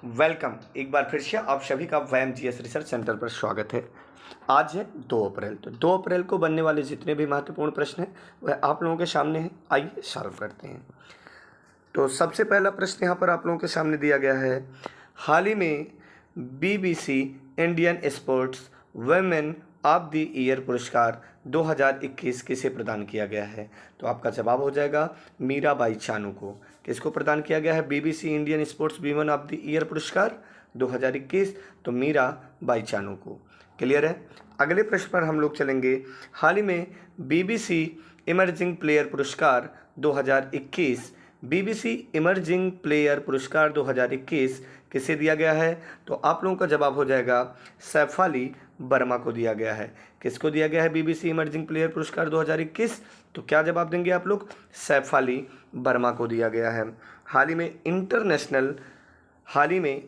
Welcome एक बार फिर से आप सभी का वैम जीएस रिसर्च सेंटर पर स्वागत है। आज है 2 अप्रैल। तो 2 अप्रैल को बनने वाले जितने भी महत्वपूर्ण प्रश्न हैं वह आप लोगों के सामने हैं। आइए सॉल्व करते हैं। तो सबसे पहला प्रश्न यहाँ पर आप लोगों के सामने दिया गया है, हाल ही में BBC Indian sports women of the year पुरस्कार 2021 किसे प्रदान किया गया है? तो आपका जवाब हो जाएगा मीराबाई चानू को। किसको प्रदान किया गया है BBC Indian sports women of the year पुरस्कार 2021? तो मीराबाई चानू को। क्लियर है। अगले प्रश्न पर हम लोग चलेंगे। हाल ही में बीबीसी इमर्जिंग प्लेयर पुरस्कार 2021 बीबीसी इमर्जिंग प्लेयर पुरस्कार 2021 किसे दिया गया है? तो आप लोगों का जवाब हो जाएगा सैफाली वर्मा को दिया गया है। किसको दिया गया है बीबीसी इमर्जिंग प्लेयर पुरस्कार 2021? तो क्या जवाब देंगे आप लोग? सैफाली वर्मा को दिया गया है। हाल ही में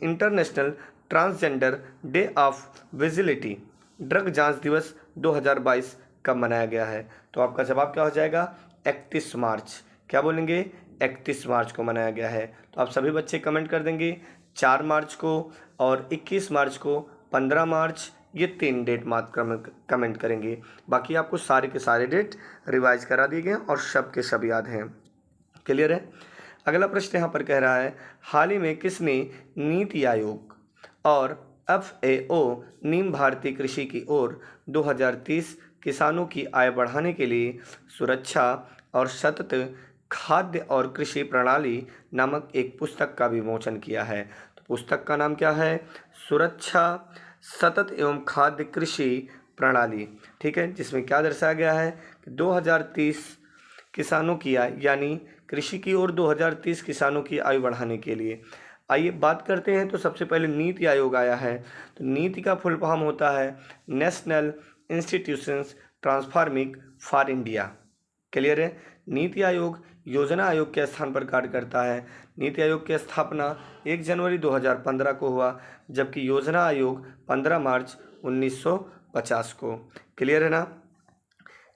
international transgender day of visibility drug जांच दिवस 2022 कब मनाया गया है? तो आपका जवाब क्या हो जाएगा? 31 मार्च। क्या बोलेंगे? 31 मार्च को मनाया गया है। तो आप सभी बच्चे कमेंट कर देंगे 4 मार्च को और 21 मार्च को, 15 मार्च, ये 3 डेट मात्र कमेंट करेंगे। बाकी आपको सारे के सारे डेट रिवाइज करा दिए गए और सब के सब याद हैं। क्लियर है। अगला प्रश्न यहाँ पर कह रहा है, हाल ही में किसने नीति आयोग और FAO नीम भारतीय कृषि की ओर 2030 किसानों की आय बढ़ाने के लिए सुरक्षा और सतत खाद्य और कृषि प्रणाली नामक एक पुस्तक का विमोचन किया है? तो पुस्तक का नाम क्या है? सुरक्षा, सतत एवं खाद्य कृषि प्रणाली। ठीक है, जिसमें क्या दर्शाया गया है कि 2030 किसानों की आय, यानी कृषि की ओर 2030 किसानों की आयु बढ़ाने के लिए। आइए बात करते हैं। तो सबसे पहले नीति आयोग आया है। तो नीति का फुल फॉर्म होता है national institutions transforming for India. Clear है। नीति आयोग योजना आयोग के स्थान पर कार्य करता है। नीति आयोग की स्थापना 1 जनवरी 2015 को हुआ, जबकि योजना आयोग 15 मार्च 1950 को। क्लियर है ना।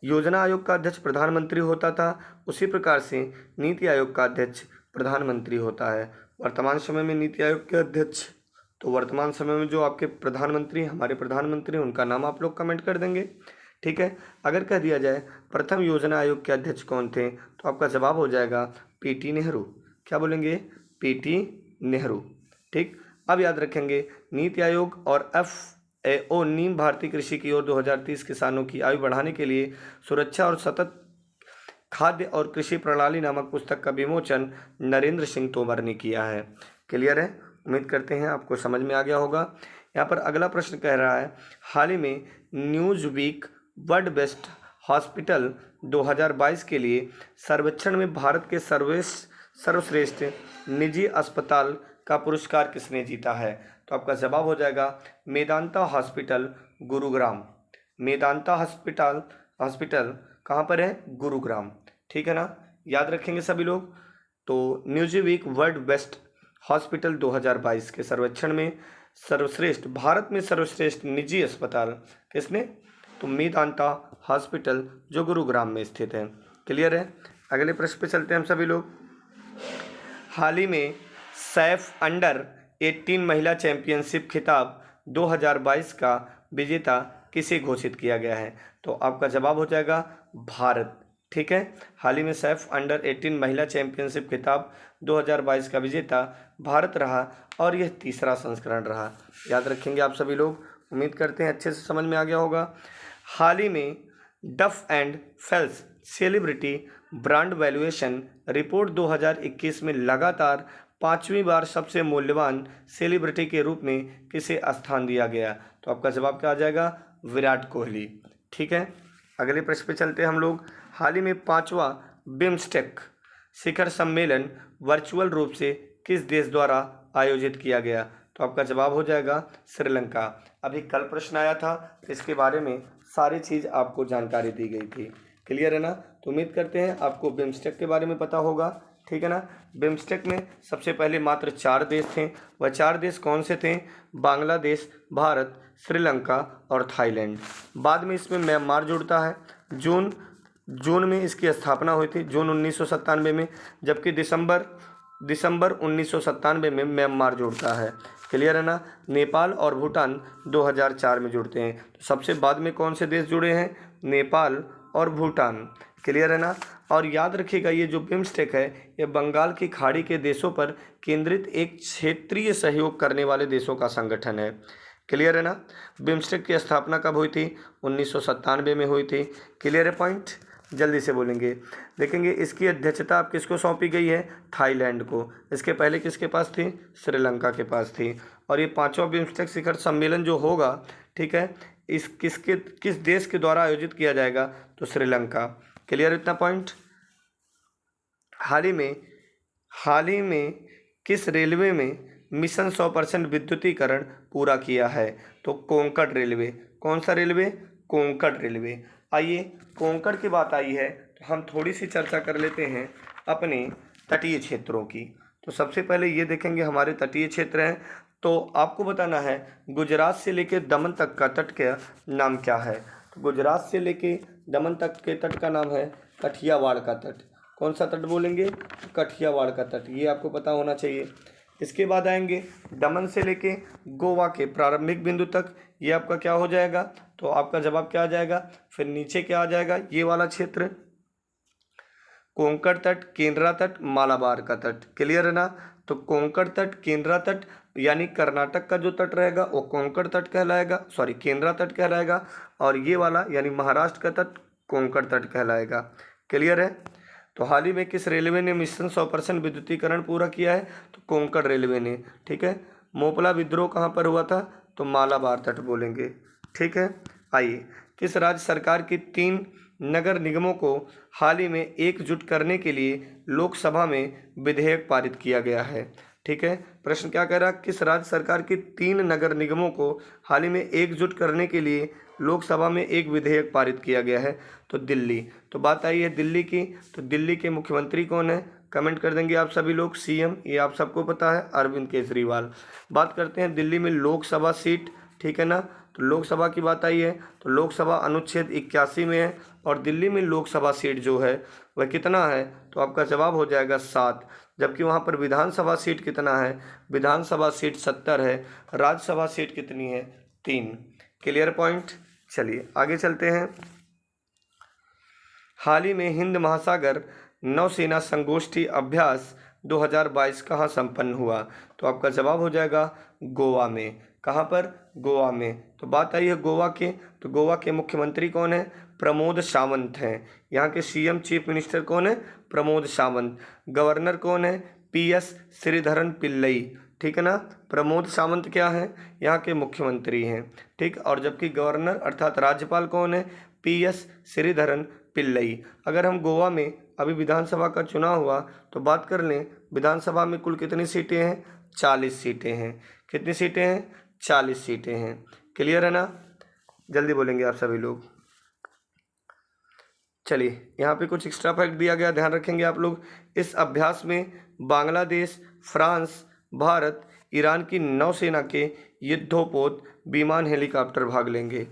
योजना आयोग का अध्यक्ष प्रधानमंत्री होता था, उसी प्रकार से नीति आयोग का अध्यक्ष प्रधानमंत्री होता है। वर्तमान समय में नीति आयोग के अध्यक्ष, तो वर्तमान समय में जो आपके प्रधानमंत्री, हमारे प्रधानमंत्री, उनका नाम आप लोग कमेंट कर देंगे। ठीक है। अगर कह दिया जाए प्रथम योजना आयोग के अध्यक्ष कौन थे, तो आपका जवाब हो जाएगा PT नेहरू। क्या बोलेंगे? PT नेहरू। ठीक। अब याद रखेंगे नीति आयोग और FAO नीम भारतीय कृषि की ओर 2030 किसानों की आयु बढ़ाने के लिए सुरक्षा और सतत खाद्य और कृषि प्रणाली नामक पुस्तक का विमोचन नरेंद्र सिंह तोमर ने किया है। क्लियर है। उम्मीद करते हैं आपको समझ में आ गया होगा। यहाँ पर अगला प्रश्न कह रहा है, हाल ही में Newsweek world best hospital 2022 के लिए सर्वेक्षण में भारत के सर्वश्रेष्ठ निजी अस्पताल का पुरस्कार किसने जीता है? तो आपका जवाब हो जाएगा मेदांता हॉस्पिटल, गुरुग्राम। मेदांता हॉस्पिटल कहाँ पर है? गुरुग्राम। ठीक है ना। याद रखेंगे सभी लोग। तो न्यूज़वीक वर्ल्ड बेस्ट हॉस्पिटल 2022 के सर्वेक्षण में भारत में सर्वश्रेष्ठ निजी अस्पताल किसने? तो मेदांता हॉस्पिटल, जो गुरुग्राम में स्थित है। क्लियर है। अगले प्रश्न पे चलते हैं हम सभी लोग। हाल ही में सैफ अंडर 18 महिला चैंपियनशिप खिताब 2022 का विजेता किसे घोषित किया गया है? तो आपका जवाब हो जाएगा भारत। ठीक है। हाल ही में सैफ अंडर 18 महिला चैंपियनशिप खिताब 2022 का विजेता भारत रहा और यह तीसरा संस्करण रहा। याद रखेंगे आप सभी लोग। उम्मीद करते हैं अच्छे से समझ में आ गया होगा। हाल ही में डफ and fails celebrity brand valuation report 2021 में लगातार 5वीं बार सबसे मूल्यवान सेलिब्रिटी के रूप में किसे स्थान दिया गया? तो आपका जवाब क्या आ जाएगा? विराट कोहली। ठीक है। अगले प्रश्न पे चलते हैं हम लोग। हाल ही में 5वां बिम्स्टेक शिखर सम्मेलन वर्चुअल रूप से किस देश द्वारा आयोजित किया गया? तो आपका जवाब हो जाएगा श्रीलंका। अभी कल प्रश्न आया था, इसके बारे में सारी चीज़ आपको जानकारी दी गई थी। क्लियर है ना। तो उम्मीद करते हैं आपको बिम्स्टेक के बारे में पता होगा। ठीक है ना। बिम्स्टेक में सबसे पहले मात्र 4 देश थे। वह 4 देश कौन से थे? बांग्लादेश, भारत, श्रीलंका और थाईलैंड। बाद में इसमें म्यांमार जुड़ता है। जून में इसकी स्थापना हुई थी, जून 1997 में, जबकि दिसंबर दिसंबर 1997 में म्यांमार जुड़ता है। क्लियर है ना। नेपाल और भूटान 2004 में जुड़ते हैं। तो सबसे बाद में कौन से देश जुड़े हैं? नेपाल और भूटान। क्लियर है ना। और याद रखिएगा ये जो बिम्स्टेक है ये बंगाल की खाड़ी के देशों पर केंद्रित एक क्षेत्रीय सहयोग करने वाले देशों का संगठन है। क्लियर है ना। बिम्स्टेक की स्थापना कब हुई थी? 1997 में हुई थी। क्लियर है पॉइंट? जल्दी से बोलेंगे। देखेंगे इसकी अध्यक्षता अब किसको सौंपी गई है? थाईलैंड को। इसके पहले किसके पास थी? श्रीलंका के पास थी। और ये 5वां बिम्स्टेक शिखर सम्मेलन जो होगा, ठीक है, किस देश के द्वारा आयोजित किया जाएगा? तो श्रीलंका। क्लियर इतना पॉइंट? हाल ही में किस रेलवे में मिशन 100% विद्युतीकरण पूरा किया है? तो कोंकण रेलवे। कौन सा रेलवे? कोंकण रेलवे। आइए कोंकण की बात आई है तो हम थोड़ी सी चर्चा कर लेते हैं अपने तटीय क्षेत्रों की। तो सबसे पहले ये देखेंगे हमारे तटीय क्षेत्र हैं। तो आपको बताना है गुजरात से लेके दमन तक का तट का नाम क्या है? तो गुजरात से लेके दमन तक के तट का नाम है कठियावाड़ का तट। कौन सा तट बोलेंगे? कठियावाड़ का तट। ये आपको पता होना चाहिए। इसके बाद आएंगे दमन से लेके गोवा के प्रारंभिक बिंदु तक। ये आपका क्या हो जाएगा? तो आपका जवाब क्या आ जाएगा? फिर नीचे क्या आ जाएगा? ये वाला क्षेत्र कोंकण तट, केंद्रा तट, मालाबार का तट। क्लियर है ना। तो कोंकण तट, केंद्रा तट यानी कर्नाटक का जो तट रहेगा वो कोंकण तट कहलाएगा, सॉरी केंद्रा तट कहलाएगा। और ये वाला यानी महाराष्ट्र का तट कोंकण तट कहलाएगा। क्लियर है। तो हाल ही में किस रेलवे ने मिशन 100% विद्युतीकरण पूरा किया है? तो कोंकण रेलवे ने। ठीक है। मोपला विद्रोह कहाँ पर हुआ था? तो मालाबार तट बोलेंगे। ठीक है। आइए किस राज्य सरकार की 3 नगर निगमों को हाल ही में एकजुट करने के लिए लोकसभा में विधेयक पारित किया गया है? ठीक है। प्रश्न क्या कह रहा है? किस राज्य सरकार की 3 नगर निगमों को हाल ही में एकजुट करने के लिए लोकसभा में एक विधेयक पारित किया गया है? तो दिल्ली। तो बात आई है दिल्ली की। तो दिल्ली के मुख्यमंत्री कौन है? कमेंट कर देंगे आप सभी लोग। सीएम, ये आप सबको पता है, अरविंद केजरीवाल। बात करते हैं दिल्ली में लोकसभा सीट। ठीक है ना। तो लोकसभा की बात आई है तो लोकसभा अनुच्छेद 81 में है और दिल्ली में लोकसभा सीट जो है वह कितना है? तो आपका जवाब हो जाएगा 7। जबकि वहाँ पर विधानसभा सीट कितना है? विधानसभा सीट 70 है। राज्यसभा सीट कितनी है? 3। Clear point. चलिए आगे चलते हैं। हाल ही में हिंद महासागर नौसेना संगोष्ठी अभ्यास 2022 कहाँ संपन्न हुआ? तो आपका जवाब हो जाएगा गोवा में। कहाँ पर? गोवा में। तो बात आई है गोवा के। तो गोवा के मुख्यमंत्री कौन है? प्रमोद सावंत हैं। यहाँ के सीएम चीफ मिनिस्टर कौन है? प्रमोद सावंत। गवर्नर कौन है? पीएस श्रीधरन पिल्लई। ठीक है ना। प्रमोद सावंत क्या है? यहाँ के मुख्यमंत्री हैं। ठीक। और जबकि गवर्नर अर्थात राज्यपाल कौन है? पीएस श्रीधरन पिल्लई। अगर हम गोवा में अभी विधानसभा का चुनाव हुआ तो बात कर लें विधानसभा में कुल कितनी सीटें हैं? 40 सीटें हैं। कितनी सीटें हैं? 40 सीटें हैं। क्लियर है ना। जल्दी बोलेंगे आप सभी लोग। चलिए यहाँ पे कुछ एक्स्ट्रा फैक्ट दिया गया, ध्यान रखेंगे आप लोग। इस अभ्यास में बांग्लादेश, फ्रांस, भारत, ईरान की नौसेना के युद्धपोत विमान, हेलीकॉप्टर भाग लेंगे।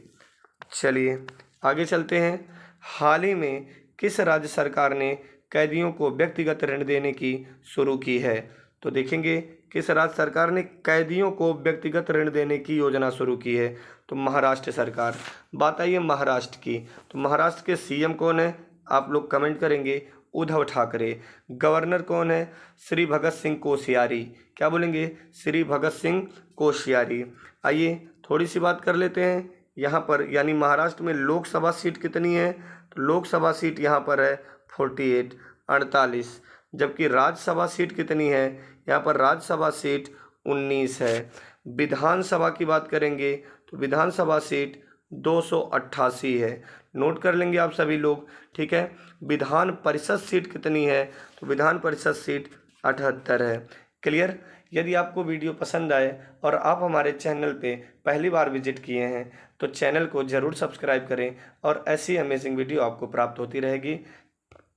चलिए आगे चलते हैं। हाल ही में किस राज्य सरकार ने कैदियों को व्यक्तिगत ऋण देने की शुरू की है? तो देखेंगे किस राज्य सरकार ने कैदियों को व्यक्तिगत ऋण देने की योजना शुरू की है? तो महाराष्ट्र सरकार। बात आई है महाराष्ट्र की। तो महाराष्ट्र के सीएम कौन है? आप लोग कमेंट करेंगे। उद्धव ठाकरे। गवर्नर कौन है? श्री भगत सिंह कोश्यारी। क्या बोलेंगे? श्री भगत सिंह कोश्यारी। आइए थोड़ी सी बात कर लेते हैं यहाँ पर, यानी महाराष्ट्र में लोकसभा सीट कितनी है? तो लोकसभा सीट यहाँ पर है 48, 48। जबकि राज्यसभा सीट कितनी है? यहाँ पर राज्यसभा सीट 19 है। विधानसभा की बात करेंगे तो विधानसभा सीट 288 है। नोट कर लेंगे आप सभी लोग। ठीक है। विधान परिषद सीट कितनी है? तो विधान परिषद सीट 78 है। क्लियर। यदि आपको वीडियो पसंद आए और आप हमारे चैनल पे पहली बार विजिट किए हैं तो चैनल को ज़रूर सब्सक्राइब करें और ऐसी अमेजिंग वीडियो आपको प्राप्त होती रहेगी।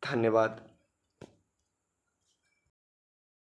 धन्यवाद।